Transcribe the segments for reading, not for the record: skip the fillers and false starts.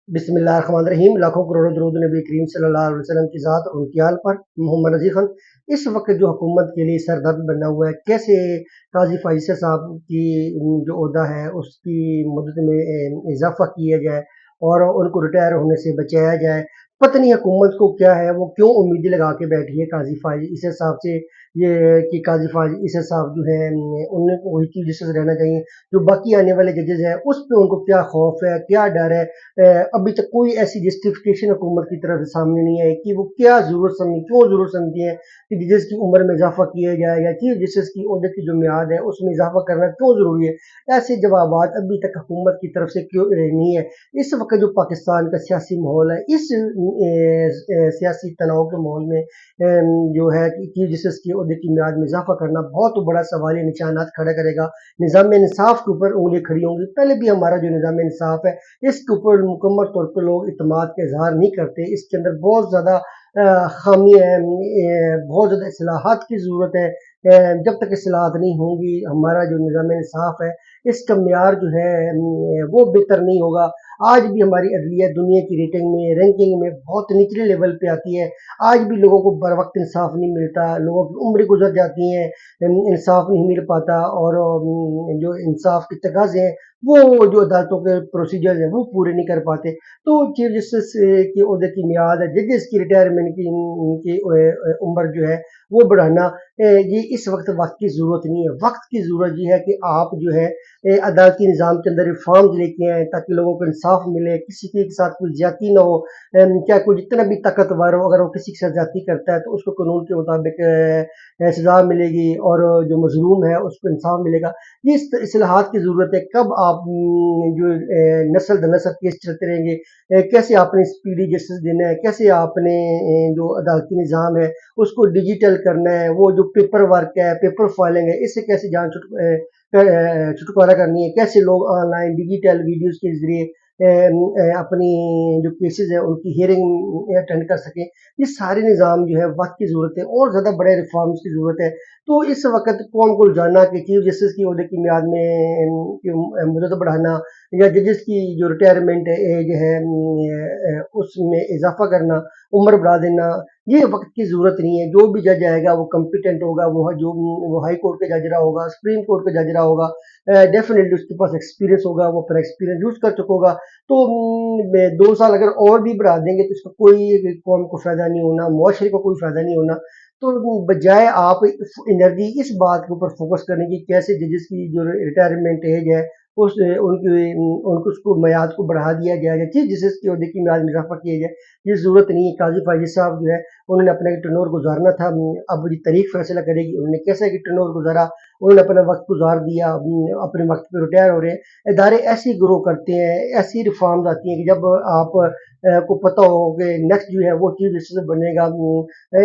बिस्मिल्लाहिर्रहमानिर्रहीम। लाखों करोड़ों दरूद नबी करीम सल्लल्लाहु अलैहि वसल्लम की ज़ात और उनकी आल पर। मोहम्मद नज़ीर खान इस वक्त जो हुकूमत के लिए सरदर्द बना हुआ है, कैसे काजी फाइज़ साहब की जो ओहदा है उसकी मदद में इजाफा किया जाए और उनको रिटायर होने से बचाया जाए। पता नहीं हुकूमत को क्या है, वो क्यों उम्मीदें लगा के बैठी है काजी फाइज इस हिसाब से, ये कि काजी फाइज इस हिसाब जो है उन्हें वही चीज़ जैसे रहना चाहिए। जो बाकी आने वाले जजेस हैं उस पे उनको क्या खौफ है, क्या डर है। अभी तक कोई ऐसी जस्टिफिकेशन हुकूमत की तरफ से सामने नहीं आई कि वो क्या क्यों ज़रूरत समझती है कि जजेस की उम्र में इजाफा किया जाए या चीफ जस्टिस की ओहदे की जो मियाद है उसमें इजाफा करना क्यों ज़रूरी है। ऐसे जवाबात अभी तक हुकूमत की तरफ से क्यों नहीं है। इस वक्त जो पाकिस्तान का सियासी माहौल है, इस सियासी तनाव के माहौल में जो है कि चीफ जस्टिस की ओहदे की मियाद में इजाफा करना बहुत बड़ा सवालिया निशानात खड़ा करेगा। निज़ाम इंसाफ के ऊपर उंगली खड़ी होंगी। पहले भी हमारा जो निज़ाम इंसाफ है इसके ऊपर मुकम्मल तौर पर लोग इत्मीनान का इजहार नहीं करते। इसके अंदर बहुत ज़्यादा खामी है, बहुत ज़्यादा इस्लाहात की ज़रूरत है। जब तक इस्लाहात नहीं होंगी हमारा जो निज़ाम इंसाफ है इसका म्यार जो है वो बेहतर नहीं होगा। आज भी हमारी अदलिया दुनिया की रेटिंग में, रैंकिंग में बहुत निचले लेवल पे आती है। आज भी लोगों को बर वक्त इंसाफ नहीं मिलता, लोगों की उम्र गुजर जाती हैं, इंसाफ नहीं मिल पाता और जो इंसाफ के तकाज़े हैं वो जो अदालतों के प्रोसीजर हैं वो पूरे नहीं कर पाते। तो चीफ जस्टिस की ओहदे की मियाद है, जजेस की रिटायरमेंट की उम्र जो है वो बढ़ाना, ये इस वक्त की ज़रूरत नहीं है। वक्त की ज़रूरत ये है कि आप जो है अदालती निज़ाम के अंदर रिफॉर्म्स लेके आएँ ताकि लोगों को इंसाफ मिले, किसी के साथ कोई ज्यादती ना हो। क्या कोई जितना भी ताकतवर हो अगर वो किसी के साथ ज्यादती करता है तो उसको कानून के मुताबिक सजा मिलेगी और जो मजलूम है उसको इंसाफ मिलेगा। ये इस्लाहात की ज़रूरत है। कब आप जो नस्ल दर नस्ल केस चलते रहेंगे, कैसे आपने स्पीडी जस्टिस देना है, कैसे आपने जो अदालती निज़ाम है उसको डिजिटल करना है, वो जो पेपर वर्क है, पेपर फाइलिंग है, इससे कैसे छुटकारा करनी है, कैसे लोग ऑनलाइन डिजिटल वीडियोस के ज़रिए अपनी जो केसेस हैं उनकी हियरिंग अटेंड कर सकें। ये सारे निज़ाम जो है वक्त की ज़रूरत है और ज़्यादा बड़े रिफॉर्म्स की ज़रूरत है। तो इस वक्त कौन को जाना कि चीफ जस्टिस की ओहदे की मियाद में मुद्दत बढ़ाना या जजेस की जो रिटायरमेंट एज है उसमें इजाफा करना, उम्र बढ़ा देना, ये वक्त की ज़रूरत नहीं है। जो भी जज आएगा वो कॉम्पिटेंट होगा, वो हाई कोर्ट का जज रहा होगा, सुप्रीम कोर्ट का जज रहा होगा, डेफिनेटली उसके पास एक्सपीरियंस होगा, वो अपना एक्सपीरियंस यूज कर चुका होगा। तो 2 साल अगर और भी बढ़ा देंगे तो इसका कोई कौम को फायदा नहीं होना, मुआशरे को कोई फायदा नहीं होना। तो बजाय आप एनर्जी इस बात के ऊपर फोकस करने की कैसे जजेस की जो रिटायरमेंट एज है उस उनको उसको मियाद को बढ़ा दिया जाए या चीफ जस्टिस की ओहदे की मियाद में इजाफा किया जाए। ये ज़रूरत नहीं है। काजी फाजिद साहब जो है उन्होंने अपना एक टर्नओवर गुजारना था, अब ये तारीख फैसला करेगी उन्होंने कैसा कि टर्नओवर गुजारा। उन्होंने अपना वक्त गुजार दिया, अपने वक्त पे रिटायर हो रहे हैं। इदारे ऐसे ही ग्रो करते हैं, ऐसी रिफॉर्म्स आती हैं कि जब आप को पता हो कि नेक्स्ट जो है वो चीफ जस्टिस बनेगा,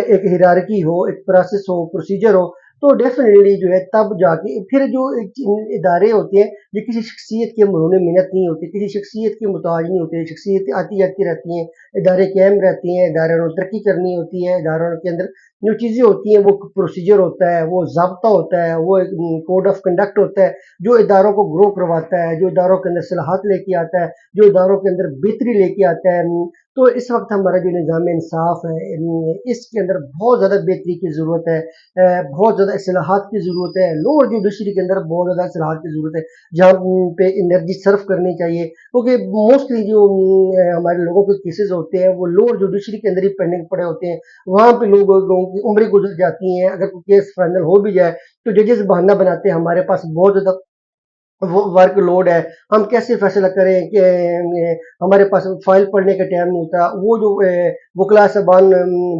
एक हिरारकी हो, एक प्रोसेस हो, प्रोसीजर हो, तो डेफिनेटली जो है तब जाके फिर जो इदारे होते हैं ये किसी शख्सियत के मरोने मिन्नत नहीं होती, किसी शख्सियत के मुताज नहीं होते। शख्सियत आती जाती रहती हैं, इदारे कायम रहते हैं, इदारों ने तरक्की करनी होती है, इदारों के अंदर जो चीज़ें होती हैं वो प्रोसीजर होता है, वो ज़ाब्ता होता है, वो एक कोड ऑफ कंडक्ट होता है जो इदारों को ग्रो करवाता है, जो इदारों के अंदर सलाहत लेके आता है, जो इदारों के अंदर बेहतरी लेके आता है। तो इस वक्त हमारा जो निज़ाम इंसाफ है इसके अंदर बहुत ज़्यादा बेहतरी की ज़रूरत है, बहुत ज़्यादा इस्लाहात की ज़रूरत है। लोअर जुडिशरी के अंदर बहुत ज़्यादा इस्लाहात की ज़रूरत है जहाँ पे एनर्जी सर्व करनी चाहिए, क्योंकि मोस्टली जो हमारे लोगों के केसेस होते हैं वो लोअर जुडिशरी के अंदर ही पेंडिंग पड़े होते हैं। वहाँ पे लोगों की उम्रें गुजर जाती हैं। अगर कोई केस फाइनल हो भी जाए तो जजेस बहाना बनाते हैं हमारे पास बहुत ज़्यादा वो वर्क लोड है, हम कैसे फैसला करें कि हमारे पास फाइल पढ़ने का टाइम नहीं होता। वो जो वकला साहबान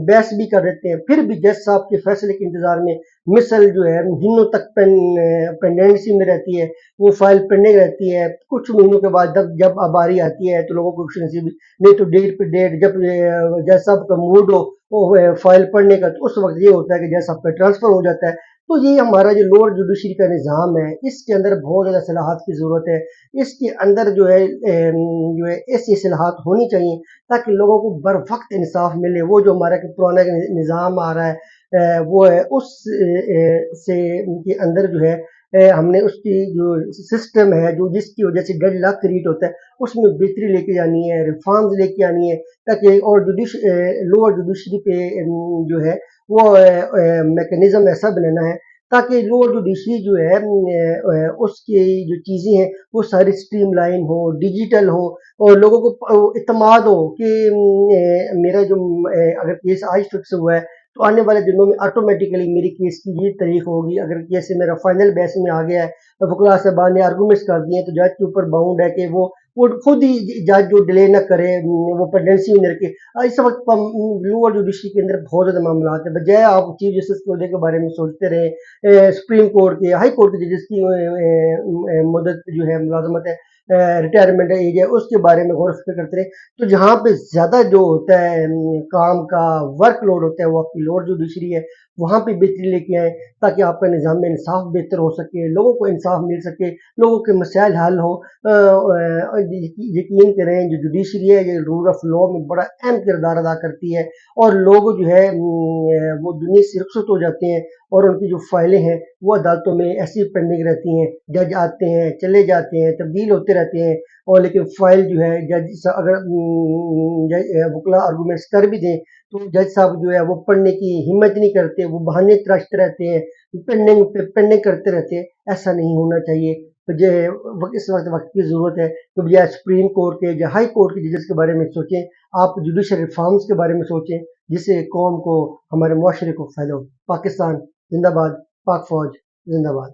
बहस भी कर देते हैं, फिर भी जज साहब के फैसले के इंतजार में मिसल जो है दिनों तक पेंडेंसी में रहती है, वो फाइल पेंडिंग रहती है। कुछ महीनों के बाद जब बारी आती है तो लोगों को खुश नसीबी नहीं तो डेट पे डेट जब जज साहब का मूड हो वो फाइल पढ़ने का, तो उस वक्त ये होता है कि जज साहब का ट्रांसफर हो जाता है। तो ये हमारा जो लोअर जुडिशरी का निज़ाम है इसके अंदर बहुत ज़्यादा इस्लाहात की ज़रूरत है। इसके अंदर जो है ऐसी इस्लाहात होनी चाहिए ताकि लोगों को बर वक्त इंसाफ मिले। वो जो हमारा पुराना निज़ाम आ रहा है वो है उस से के अंदर जो है ہم نے اس کی جو سسٹم ہے جو جس کی وجہ سے ڈیڈ لاک کریٹ ہوتا ہے اس میں بہتری لے کے جانی ہے، ریفارمز لے کے آنی ہے، تاکہ اور لوور جوڈیشری پہ جو ہے وہ میکنزم ایسا بنانا ہے تاکہ لوور جوڈیشری جو ہے اس کی جو چیزیں ہیں وہ ساری اسٹریم لائن ہو، ڈیجیٹل ہو، اور لوگوں کو اعتماد ہو کہ میرا جو اگر کیس آج فکس ہوا ہے تو آنے والے دنوں میں آٹومیٹیکلی میری کیس کی یہ تاریخ ہوگی، اگر کیس میرا فائنل بیس میں آ گیا ہے، وکلا صاحبان نے آرگومنٹس کر دیے ہیں تو جج کے اوپر باؤنڈ ہے کہ وہ خود ہی جج جو ڈیلے نہ کرے، وہ پینڈنسی میں رکھے۔ اس وقت لوور جوڈیشری کے اندر بہت زیادہ معاملات ہیں، بجائے آپ چیف جسٹس کے عہدے کے بارے میں سوچتے رہے، سپریم کورٹ کے ہائی کورٹ کے ججز کی مدت جو ہے ملازمت ہے، ریٹائرمنٹ ایج ہے، اس کے بارے میں غور و فکر کرتے رہے تو جہاں پہ زیادہ جو ہوتا ہے کام کا ورک لوڈ ہوتا ہے وہ آپ کی لوور جوڈیشری ہے، وہاں پہ بہتری لے کے آئیں تاکہ آپ کا نظام انصاف بہتر ہو سکے، لوگوں کو انصاف مل سکے، لوگوں کے مسائل حل ہوں۔ یقین کریں جو جوڈیشری ہے یہ رول آف لا میں بڑا اہم کردار ادا کرتی ہے، اور لوگ جو ہے وہ دنیا سے رخصت ہو جاتے ہیں اور ان کی جو فائلیں ہیں وہ عدالتوں میں ایسی پینڈنگ رہتی ہیں، جج آتے ہیں چلے جاتے ہیں تبدیل ہوتے رہتے ہیں، اور لیکن فائل جو ہے جج اگر وکلا آرگومنٹس کر بھی دیں تو جج صاحب جو ہے وہ پڑھنے کی ہمت نہیں کرتے، وہ بہانے تراشتے رہتے ہیں، پینڈنگ کرتے رہتے ہیں۔ ایسا نہیں ہونا چاہیے۔ تو اس وقت کی ضرورت ہے کہ بجائے سپریم کورٹ کے یا ہائی کورٹ کے ججز کے بارے میں سوچیں، آپ جوڈیشل ریفارمز کے بارے میں سوچیں جس سے قوم کو، ہمارے معاشرے کو فائدہ ہو۔ پاکستان زندہ باد، پاک فوج زندہ باد۔